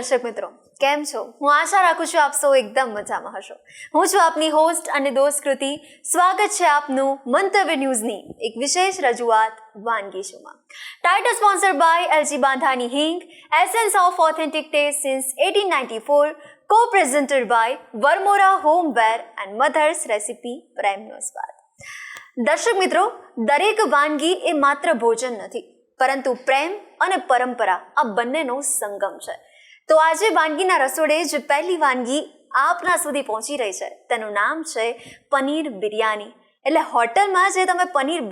દર્શક મિત્રો, કેમ છો? હું આશા રાખું છું આપ સૌ એકદમ મજામાં હશો. હું છું આપની હોસ્ટ અને દોસ્ત કૃતિ. સ્વાગત છે આપનું મંતવ્ય ન્યૂઝની એક વિશેષ રજૂઆત વાનગી શોમાં. Title sponsored by LG Bandhani Hing, essence of authentic taste since 1894, co-presented by Varmora homeware and mother's recipe પ્રાઇમનો સ્વાદ. દર્શક મિત્રો, દરેક વાનગી એ માત્ર ભોજન નથી, પરંતુ પ્રેમ અને પરંપરા આ બંનેનો સંગમ છે. તો આજે વાનગીના રસોડે જે પહેલી વાનગી આપના સુધી પહોંચી રહી છે તેનું નામ છે પનીર બિરયાની. એટલે હોટલમાં જે તમે પનીર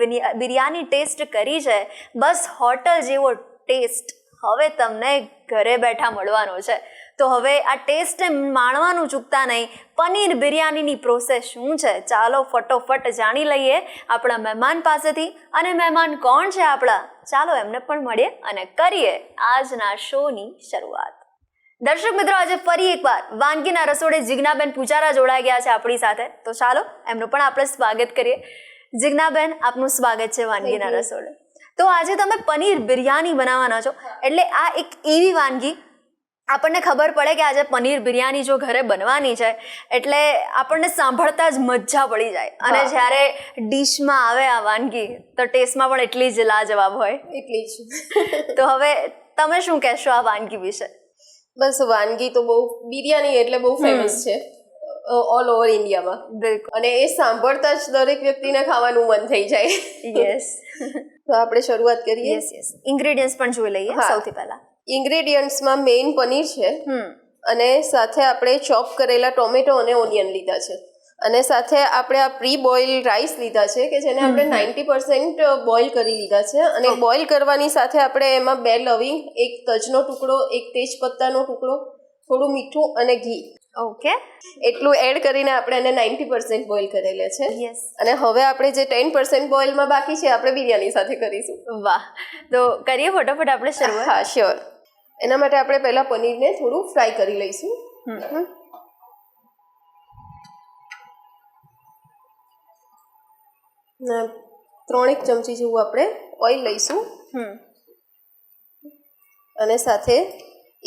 બિરયાની ટેસ્ટ કરી છે, બસ હોટલ જેવો ટેસ્ટ હવે તમને ઘરે બેઠા મળવાનો છે. તો હવે આ ટેસ્ટને માણવાનું ચૂકતા નહીં. પનીર બિરયાનીની પ્રોસેસ શું છે, ચાલો ફટોફટ જાણી લઈએ આપણા મહેમાન પાસેથી. અને મહેમાન કોણ છે આપણા, ચાલો એમને પણ મળીએ અને કરીએ આજના શોની શરૂઆત. દર્શક મિત્રો, આજે ફરી એકવાર વાનગીના રસોડે જિજ્ઞાબેન પૂજારા જોડાઈ ગયા છે આપણી સાથે. તો ચાલો એમનું પણ આપણે સ્વાગત કરીએ. જિજ્ઞાબેન, આપનું સ્વાગત છે વાનગીના રસોડે. તો આજે તમે પનીર બિરયાની બનાવવાના છો, એટલે આ એક એવી વાનગી આપણને ખબર પડે કે આજે પનીર બિરયાની જો ઘરે બનવાની છે એટલે આપણને સાંભળતા જ મજા પડી જાય. અને જ્યારે ડીશમાં આવે આ વાનગી તો ટેસ્ટમાં પણ એટલી જ લાજવાબ હોય. એટલી જ. તો હવે તમે શું કહેશો આ વાનગી વિશે? બસ વાનગી તો બહુ બિરયાની એટલે બહુ ફેમસ છે ઓલ ઓવર ઇન્ડિયામાં. બિલકુલ. અને એ સાંભળતા જ દરેક વ્યક્તિને ખાવાનું મન થઈ જાય. યસ. તો આપણે શરૂઆત કરીએ. Yes yes. ઇન્ગ્રેડિયન્ટ્સ પણ જોઈ લઈએ સૌથી પહેલા. ઇન્ગ્રેડિયન્ટ્સમાં મેઇન પનીર છે, અને સાથે આપણે ચોપ કરેલા ટોમેટો અને ઓનિયન લીધા છે, અને સાથે આપણે આ પ્રી બોઇલ રાઈસ લીધા છે કે જેને આપણે 90% બોઇલ કરી લીધા છે. અને બોઇલ કરવાની સાથે આપણે એમાં 2 લવિંગ, 1 તજનો ટુકડો, 1 તેજપત્તાનો ટુકડો, થોડું મીઠું અને ઘી, ઓકે, એટલું એડ કરીને આપણે એને 90% બોઇલ કરેલા છે. યસ. અને હવે આપણે જે 10% બોઇલમાં બાકી છે આપણે બિરયાની સાથે કરીશું. વાહ, તો કરીએ ફટાફટ આપણે શરૂઆત. હા, શ્યોર. એના માટે આપણે પહેલા પનીરને થોડું ફ્રાય કરી લઈશું. 3 ચમચી જેવું આપણે ઓઇલ લઈશું, અને સાથે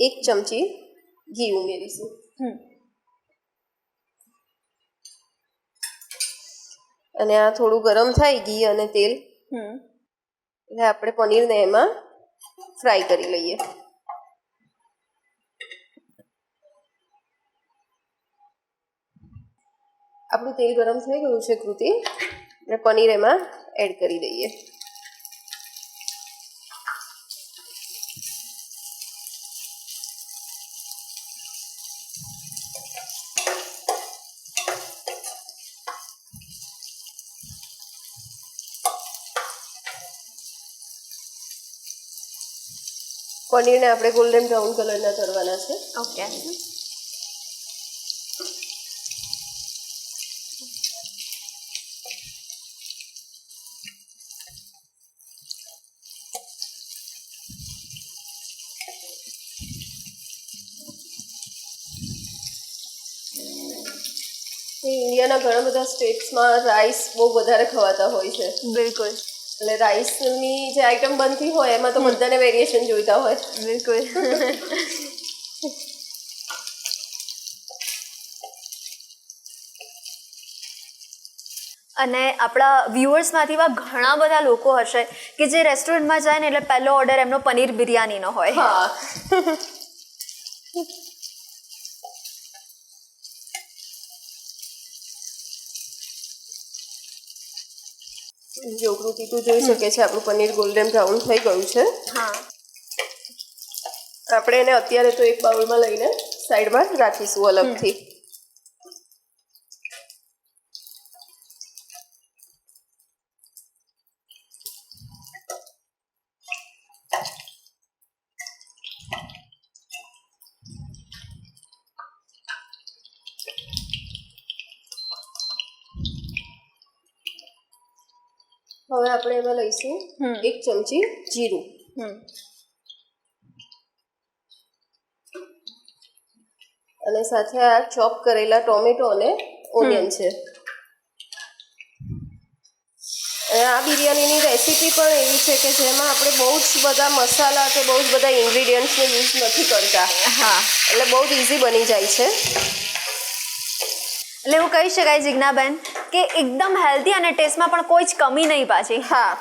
1 ચમચી ઘી ઉમેરીશું. અને આ થોડું ગરમ થાય ઘી અને તેલ, એટલે આપણે પનીરને એમાં ફ્રાય કરી લઈએ. આપણું તેલ ગરમ થઈ ગયું છે કૃતિ, અને પનીર એમાં એડ કરી દઈએ. પનીરને આપણે ગોલ્ડન બ્રાઉન કલરના કરવાના છે. ઓકે. ઇન્ડિયાના ઘણા બધા સ્ટેટ્સમાં રાઈસ બહુ વધારે ખવાતા હોય છે. બિલકુલ. એટલે રાઈસની જે આઈટમ બનતી હોય એમાં તો બધાને વેરિએશન જોઈતા હોય. બિલકુલ. અને આપણા વ્યુઅર્સમાંથી એવા ઘણા બધા લોકો હશે કે જે રેસ્ટોરન્ટમાં જાય ને એટલે પહેલો ઓર્ડર એમનો પનીર બિરયાનીનો હોય. હા. જો કૃતિ તું જોઈ શકે છે આપણું પનીર ગોલ્ડન બ્રાઉન થઈ ગયું છે. હા. આપણે એને અત્યારે તો એક બાઉલમાં લઈને સાઈડમાં રાખીશું અલગથી. હવે આપણે એમાં લઈશું 1 ચમચી જીરું, અને સાથે આ ચોપ કરેલા ટોમેટો અને ઓનિયન છે. આ બિરયાનીની રેસીપી પણ એવી છે કે જેમાં આપણે બહુ જ બધા મસાલા કે બહુ જ બધા ઇન્ગ્રીડિયન્ટ્સનો યુઝ નથી કરતા. હા, એટલે બહુ જ ઇઝી બની જાય છે. એટલે એવું કહી શકાય જિજ્ઞાબેન કે એકદમ હેલ્ધી અને ટેસ્ટમાં પણ કોઈ જ કમી નહીં પાછી. હા,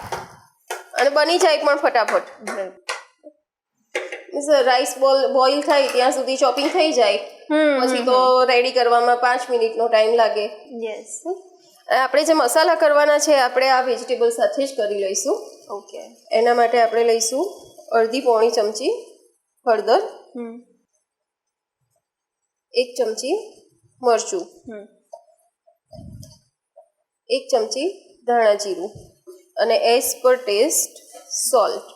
અને બની જાય પણ ફટાફટ. રાઈસ બોઇલ થાય ત્યાં સુધી ચોપિંગ થઈ જાય, પછી તો રેડી કરવામાં 5 મિનિટનો ટાઈમ લાગે. યસ. આપણે જે મસાલા કરવાના છે આપણે આ વેજીટેબલ સાથે જ કરી લઈશું. ઓકે. એના માટે આપણે લઈશું અડધી પોણી ચમચી હળદર, 1 ચમચી મરચું, 1 ચમચી ધાણા જીરું અને એઝ પર ટેસ્ટ સોલ્ટ.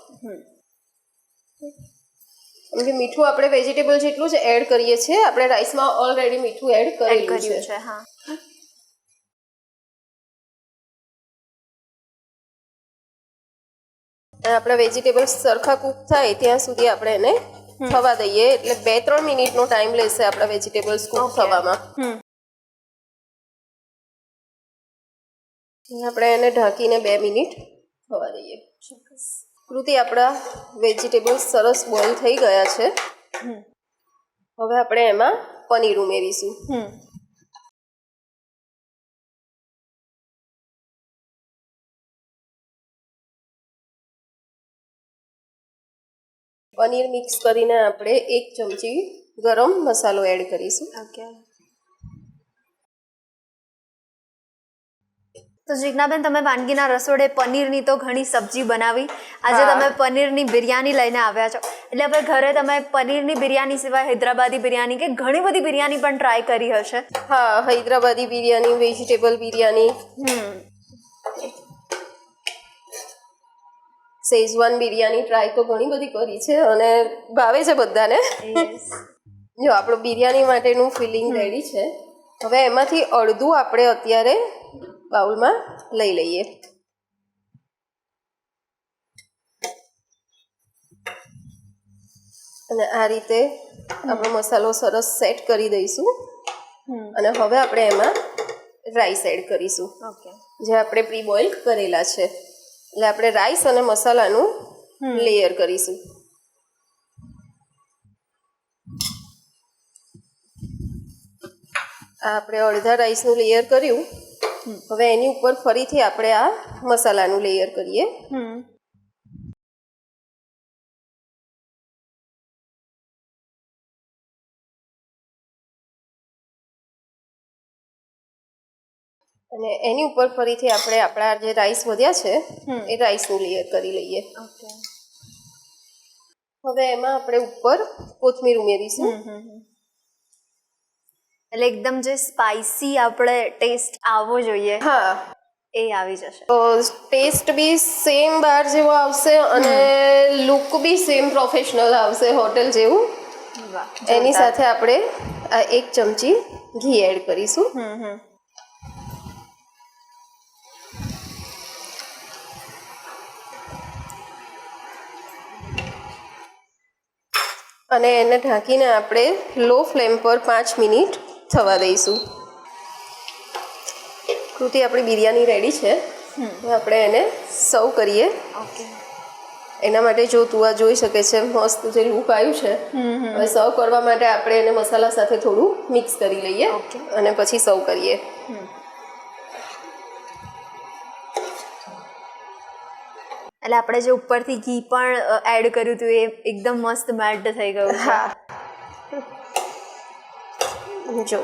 કેમ કે મીઠું આપણે વેજીટેબલ જેટલું જ એડ કરીએ છીએ, આપણે રાઈસમાં ઓલરેડી મીઠું એડ કરેલું છે. હા. આપણા વેજીટેબલ્સ સરખા કૂક થાય ત્યાં સુધી આપણે એને થવા દઈએ. એટલે 2-3 મિનિટનો ટાઈમ લેશે આપણા વેજીટેબલ્સ કૂક થવામાં. આપણે એને ઢાંકીને 2 મિનિટ થવા દઈએ. કૃતિ, આપણા વેજીટેબલ્સ સરસ બોઇલ થઈ ગયા છે. હવે આપણે એમાં પનીર ઉમેરીશું. પનીર મિક્સ કરીને આપણે 1 ચમચી ગરમ મસાલો એડ કરીશું. ઓકે. તો જિજ્ઞાબેન, તમે વાનગીના રસોડે પનીરની તો ઘણી સબ્જી બનાવી, આજે તમે પનીરની બિરયાની લઈને આવ્યા છો. એટલે હવે ઘરે તમે પનીરની બિરયાની સિવાય હૈદરાબાદી બિરયાની કે ઘણી બધી બિરયાની પણ ટ્રાય કરી હશે. હા, Hyderabadi biryani, vegetable biryani, Schezwan biryani try તો ઘણી બધી કરી છે અને ભાવે છે બધાને. જો આપણું બિરયાની માટેનું ફિલિંગ રેડી છે. હવે એમાંથી અડધું આપણે અત્યારે બાઉલમાં લઈ લઈએ. અને આ રીતે આપણો મસાલો સરસ સેટ કરી દઈશું. અને હવે આપણે એમાં રાઈસ એડ કરીશું, જે આપણે પ્રી બોઇલ કરેલા છે. એટલે આપણે રાઈસ અને મસાલાનું લેયર કરીશું. આ આપણે અડધા રાઈસનું લેયર કર્યું. હવે એની ઉપર ફરીથી આપણે આ મસાલાનું લેયર કરીએ. અને એની ઉપર ફરીથી આપણે આપણા જે રાઈસ વધ્યા છે એ રાઈસનું લેયર કરી લઈએ. હવે એમાં આપણે ઉપર કોથમીર ઉમેરીશું. એટલે એકદમ જે સ્પાઇસી આપણે ટેસ્ટ આવવો જોઈએ, હા, એ આવી જશે. તો ટેસ્ટ બી સેમ બહાર જેવો આવશે અને લુક બી સેમ પ્રોફેશનલ આવશે, હોટેલ જેવું. એની સાથે આપણે આ 1 ચમચી ઘી એડ કરીશું. અને એને ઢાંકીને આપણે લો ફ્લેમ પર 5 મિનિટ થવા દઈશું. કૃતિ, આપણી બિરયાની રેડી છે. આપણે એને સર્વ કરીએ. એના માટે જો તું આ જોઈ શકે છે મસ્ત જે લુક આવ્યું છે. હવે સર્વ કરવા માટે આપણે એને મસાલા સાથે થોડું મિક્સ કરી લઈએ અને પછી સર્વ કરીએ. એટલે આપણે જે ઉપરથી ઘી પણ એડ કર્યું હતું એ એકદમ મસ્ત મેલ્ટ થઈ ગયું. હા, જો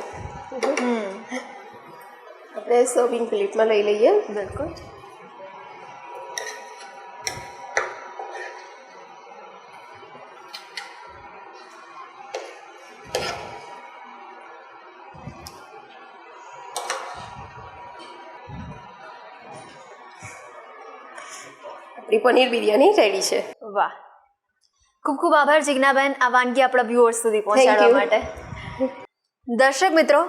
આપણે સર્વિંગ પ્લેટમાં લઈ લઈએ. બિલકુલ. આપણી પનીર બિરયાની રેડી છે. વાહ, ખૂબ ખૂબ આભાર જિજ્ઞાબેન આ વાનગી આપણા વ્યુઅર્સ સુધી પહોંચાડવા માટે. દર્શક મિત્રો,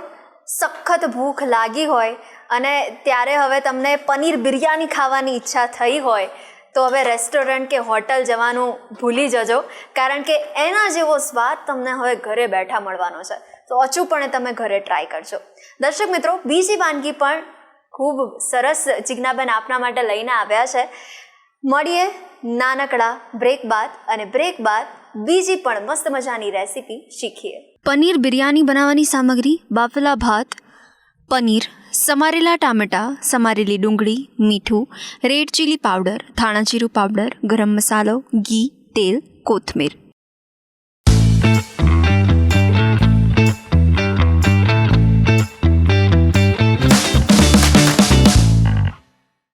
સખત ભૂખ લાગી હોય અને ત્યારે હવે તમને પનીર બિરયાની ખાવાની ઈચ્છા થઈ હોય તો હવે રેસ્ટોરન્ટ કે હોટલ જવાનું ભૂલી જજો, કારણ કે એના જેવો સ્વાદ તમને હવે ઘરે બેઠા મળવાનો છે. તો અચૂકપણે તમે ઘરે ટ્રાય કરજો. દર્શક મિત્રો, બીજી વાનગી પણ ખૂબ સરસ જિજ્ઞાબેન આપના માટે લઈને આવ્યા છે. મળીએ નાનકડા બ્રેક બાદ, અને બ્રેક બાદ બીજી પણ મસ્ત મજાની રેસીપી શીખીએ. પનીર બિરયાની બનાવવાની સામગ્રી: બાફેલા ભાત, પનીર, સમારેલા ટામેટાં, સમારેલી ડુંગળી, મીઠું, રેડ ચીલી પાવડર, ધાણા જીરું પાવડર, ગરમ મસાલો, ઘી, તેલ, કોથમીર.